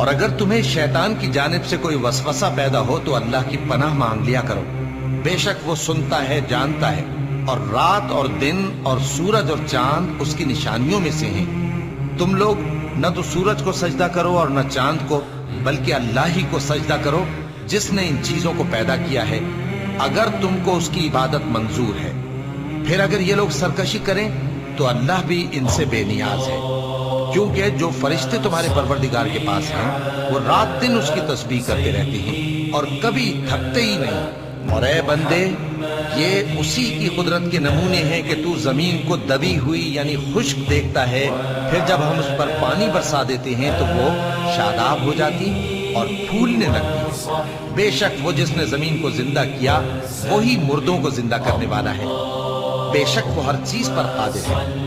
اور اگر تمہیں شیطان کی جانب سے کوئی وسوسہ پیدا ہو تو اللہ کی پناہ مانگ لیا کرو، بے شک وہ سنتا ہے، جانتا ہے، اور رات اور دن اور سورج اور چاند اس کی نشانیوں میں سے ہیں۔ تم لوگ نہ تو سورج کو سجدہ کرو اور نہ چاند کو، بلکہ اللہ ہی کو سجدہ کرو جس نے ان چیزوں کو پیدا کیا ہے، اگر تم کو اس کی عبادت منظور ہے۔ پھر اگر یہ لوگ سرکشی کریں تو اللہ بھی ان سے بے نیاز ہے، کیونکہ جو فرشتے تمہارے پروردگار کے پاس ہیں وہ رات دن اس کی تسبیح کرتے رہتے ہیں اور کبھی تھکتے ہی نہیں۔ اور اے بندے، یہ اسی کی قدرت کے نمونے ہیں کہ تو زمین کو دبی ہوئی یعنی خشک دیکھتا ہے، پھر جب ہم اس پر پانی برسا دیتے ہیں تو وہ شاداب ہو جاتی اور پھولنے لگتی۔ بے شک وہ جس نے زمین کو زندہ کیا وہی مردوں کو زندہ کرنے والا ہے، بے شک وہ ہر چیز پر قادر ہے۔